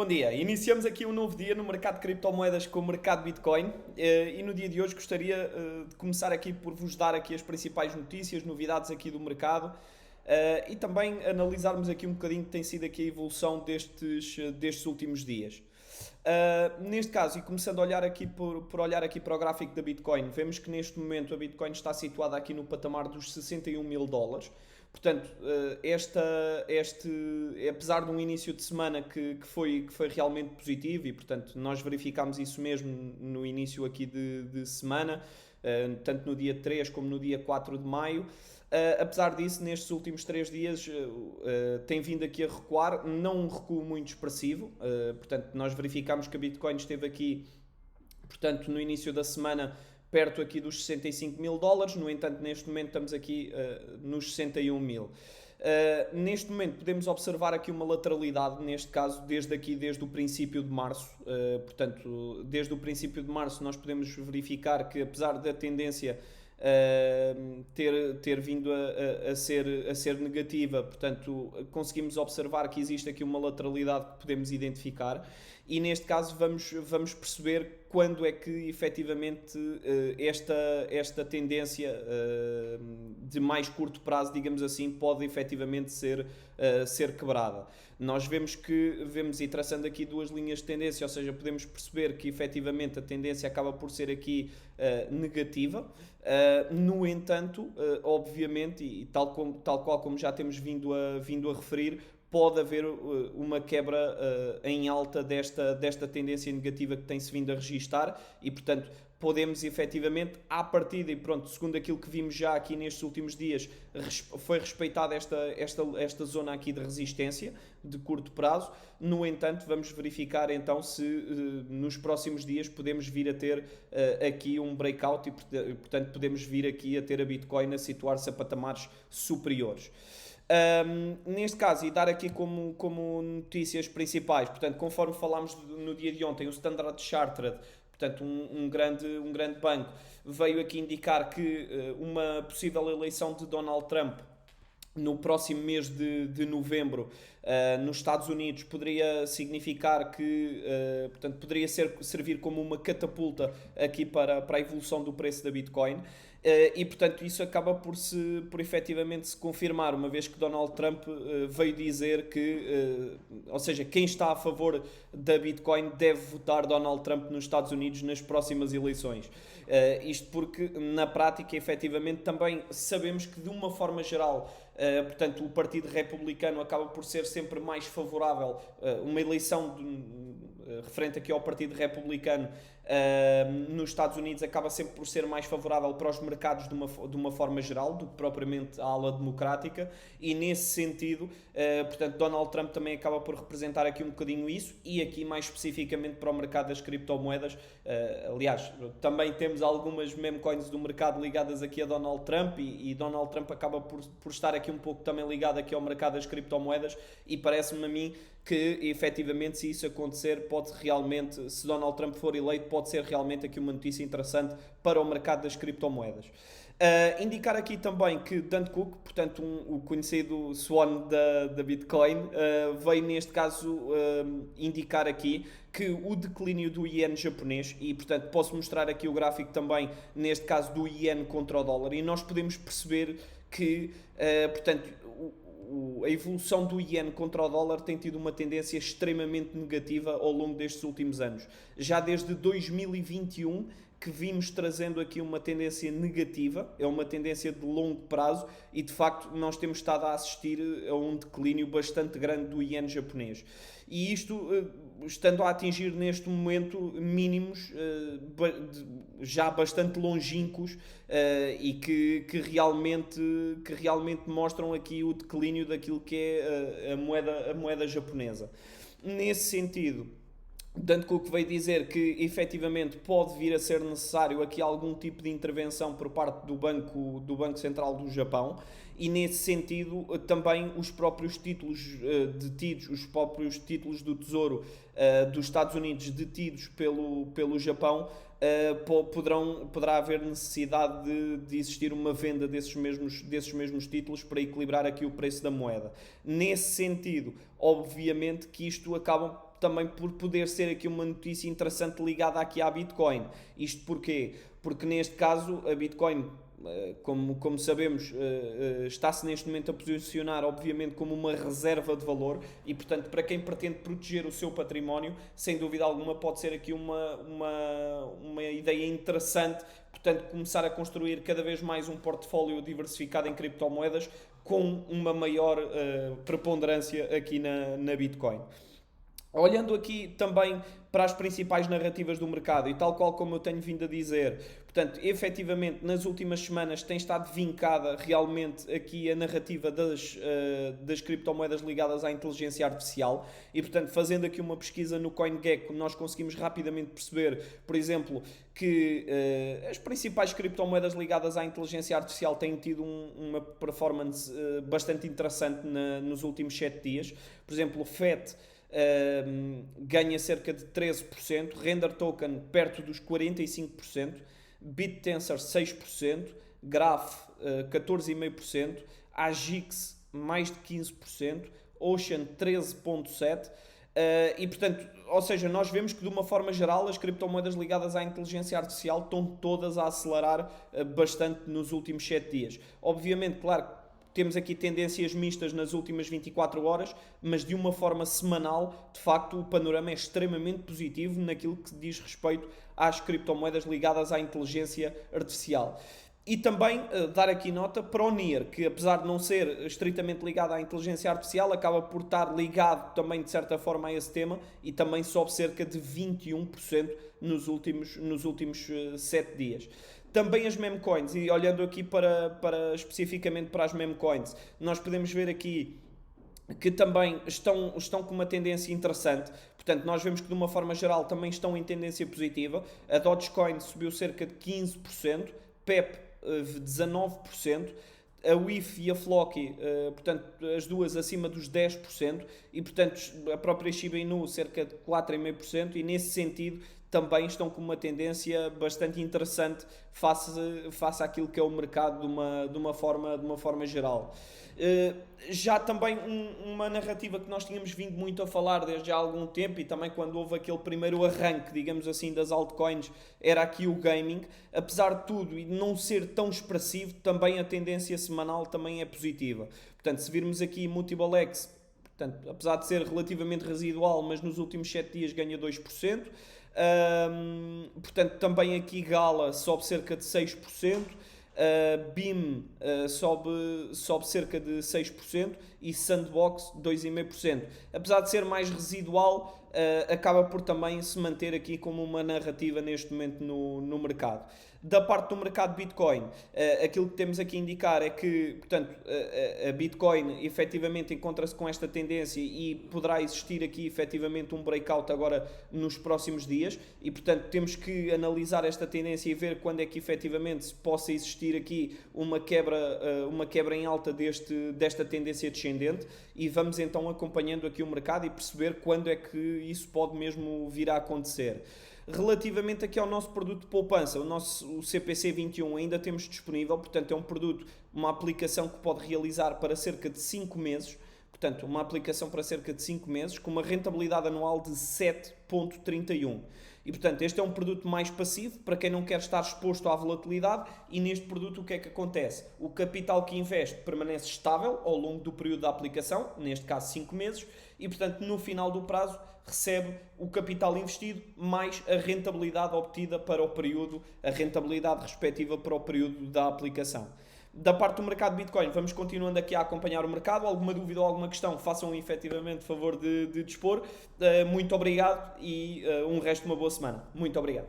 Bom dia, iniciamos aqui um novo dia no mercado de criptomoedas com o mercado Bitcoin e no dia de hoje gostaria de começar aqui por vos dar aqui as principais notícias, novidades aqui do mercado e também analisarmos aqui um bocadinho que tem sido aqui a evolução destes últimos dias. Neste caso, e começando a olhar aqui por olhar aqui para o gráfico da Bitcoin, vemos que neste momento a Bitcoin está situada aqui no patamar dos 61 mil dólares. Portanto, apesar de um início de semana que foi realmente positivo e, portanto, nós verificámos isso mesmo no início aqui de semana, tanto no dia 3 como no dia 4 de maio. Apesar disso, nestes últimos 3 dias tem vindo aqui a recuar, não um recuo muito expressivo, portanto, nós verificámos que a Bitcoin esteve aqui, portanto, no início da semana, perto aqui dos 65 mil dólares, no entanto, neste momento estamos aqui nos 61 mil. Neste momento podemos observar aqui uma lateralidade, neste caso, desde o princípio de março. Portanto, desde o princípio de março nós podemos verificar que, apesar da tendência ter vindo a ser negativa, portanto, conseguimos observar que existe aqui uma lateralidade que podemos identificar e neste caso vamos perceber quando é que efetivamente esta tendência de mais curto prazo, digamos assim, pode efetivamente ser quebrada. Nós vemos e traçando aqui duas linhas de tendência, ou seja, podemos perceber que efetivamente a tendência acaba por ser aqui negativa. No entanto, obviamente, e tal qual como já temos vindo a referir, pode haver uma quebra em alta desta tendência negativa que tem-se vindo a registar e, portanto, podemos efetivamente, à partida, e pronto, segundo aquilo que vimos já aqui nestes últimos dias, foi respeitada esta zona aqui de resistência de curto prazo. No entanto, vamos verificar então se nos próximos dias podemos vir a ter aqui um breakout e, portanto, podemos vir aqui a ter a Bitcoin a situar-se a patamares superiores. Neste caso, e dar aqui como notícias principais, portanto, conforme falámos no dia de ontem, o Standard Chartered, portanto, um grande banco, veio aqui indicar que uma possível eleição de Donald Trump no próximo mês de novembro nos Estados Unidos poderia significar que, portanto, poderia servir como uma catapulta aqui para a evolução do preço da Bitcoin. E, portanto, isso acaba por efetivamente se confirmar, uma vez que Donald Trump veio dizer que, ou seja, quem está a favor da Bitcoin deve votar Donald Trump nos Estados Unidos nas próximas eleições. Isto porque, na prática, efetivamente, também sabemos que, de uma forma geral, portanto, o Partido Republicano acaba por ser sempre mais favorável, uma eleição referente aqui ao Partido Republicano nos Estados Unidos acaba sempre por ser mais favorável para os mercados de uma forma geral do que propriamente a ala democrática e nesse sentido, portanto, Donald Trump também acaba por representar aqui um bocadinho isso e aqui mais especificamente para o mercado das criptomoedas. Aliás, também temos algumas meme coins do mercado ligadas aqui a Donald Trump e Donald Trump acaba por estar aqui um pouco também ligado aqui ao mercado das criptomoedas e parece-me a mim que efetivamente, se isso acontecer, pode realmente, se Donald Trump for eleito, pode ser realmente aqui uma notícia interessante para o mercado das criptomoedas. Indicar aqui também que Dan Cook, portanto o conhecido Swan da Bitcoin, veio neste caso indicar aqui que o declínio do iene japonês, e portanto posso mostrar aqui o gráfico também, neste caso do iene contra o dólar, e nós podemos perceber que, portanto, a evolução do iene contra o dólar tem tido uma tendência extremamente negativa ao longo destes últimos anos. Já desde 2021 que vimos trazendo aqui uma tendência negativa, é uma tendência de longo prazo e de facto nós temos estado a assistir a um declínio bastante grande do iene japonês. E isto estando a atingir neste momento mínimos já bastante longínquos e que realmente mostram aqui o declínio daquilo que é a moeda japonesa. Nesse sentido, Dan Cook veio dizer que efetivamente pode vir a ser necessário aqui algum tipo de intervenção por parte do Banco Central do Japão e nesse sentido também os próprios títulos detidos, os próprios títulos do Tesouro dos Estados Unidos detidos pelo Japão, poderá haver necessidade de existir uma venda desses mesmos títulos para equilibrar aqui o preço da moeda. Nesse sentido, obviamente que isto acaba também por poder ser aqui uma notícia interessante ligada aqui à Bitcoin. Isto porquê? Porque neste caso a Bitcoin, como sabemos, está-se neste momento a posicionar obviamente como uma reserva de valor e, portanto, para quem pretende proteger o seu património, sem dúvida alguma pode ser aqui uma ideia interessante, portanto, começar a construir cada vez mais um portfólio diversificado em criptomoedas com uma maior preponderância aqui na Bitcoin. Olhando aqui também para as principais narrativas do mercado e tal qual como eu tenho vindo a dizer, portanto, efetivamente nas últimas semanas tem estado vincada realmente aqui a narrativa das criptomoedas ligadas à inteligência artificial e, portanto, fazendo aqui uma pesquisa no CoinGecko, nós conseguimos rapidamente perceber, por exemplo, que as principais criptomoedas ligadas à inteligência artificial têm tido uma performance bastante interessante nos últimos 7 dias. Por exemplo, o FET ganha cerca de 13%, Render Token perto dos 45%, BitTensor 6%, Graph 14,5%, AGIX mais de 15%, Ocean 13,7%. E portanto, ou seja, nós vemos que de uma forma geral as criptomoedas ligadas à inteligência artificial estão todas a acelerar bastante nos últimos 7 dias. Obviamente, claro, temos aqui tendências mistas nas últimas 24 horas, mas de uma forma semanal, de facto, o panorama é extremamente positivo naquilo que diz respeito às criptomoedas ligadas à inteligência artificial. E também dar aqui nota para o NIR, que apesar de não ser estritamente ligado à inteligência artificial, acaba por estar ligado também de certa forma a esse tema e também sobe cerca de 21% nos últimos 7 dias. Também as memecoins, e olhando aqui especificamente para as memecoins, nós podemos ver aqui que também estão com uma tendência interessante. Portanto, nós vemos que de uma forma geral também estão em tendência positiva. A Dogecoin subiu cerca de 15%, PEP 19%, a WIF e a Floki, portanto, as duas acima dos 10%, e portanto a própria Shiba Inu cerca de 4,5%, e nesse sentido também estão com uma tendência bastante interessante face àquilo que é o mercado de uma forma geral. Já também uma narrativa que nós tínhamos vindo muito a falar desde há algum tempo e também quando houve aquele primeiro arranque, digamos assim, das altcoins, era aqui o gaming. Apesar de tudo e de não ser tão expressivo, também a tendência semanal também é positiva. Portanto, se virmos aqui Multiple X, portanto, apesar de ser relativamente residual, mas nos últimos 7 dias ganha 2%. Portanto, também aqui Gala sobe cerca de 6%, BIM sobe cerca de 6% e Sandbox 2,5%. Apesar de ser mais residual, acaba por também se manter aqui como uma narrativa neste momento no mercado. Da parte do mercado Bitcoin, aquilo que temos aqui a indicar é que, portanto, a Bitcoin efetivamente encontra-se com esta tendência e poderá existir aqui efetivamente um breakout agora nos próximos dias e, portanto, temos que analisar esta tendência e ver quando é que efetivamente se possa existir aqui uma quebra em alta desta tendência descendente e vamos então acompanhando aqui o mercado e perceber quando é que isso pode mesmo vir a acontecer. Relativamente aqui ao nosso produto de poupança, o CPC21 ainda temos disponível, portanto é um produto, uma aplicação que pode realizar para cerca de 5 meses, portanto uma aplicação para cerca de 5 meses, com uma rentabilidade anual de 7,31. E portanto este é um produto mais passivo, para quem não quer estar exposto à volatilidade, e neste produto o que é que acontece? O capital que investe permanece estável ao longo do período da aplicação, neste caso 5 meses, e portanto no final do prazo recebe o capital investido mais a rentabilidade obtida para o período, a rentabilidade respectiva para o período da aplicação. Da parte do mercado Bitcoin, vamos continuando aqui a acompanhar o mercado. Alguma dúvida ou alguma questão, façam efetivamente favor de dispor. Muito obrigado e um resto de uma boa semana. Muito obrigado.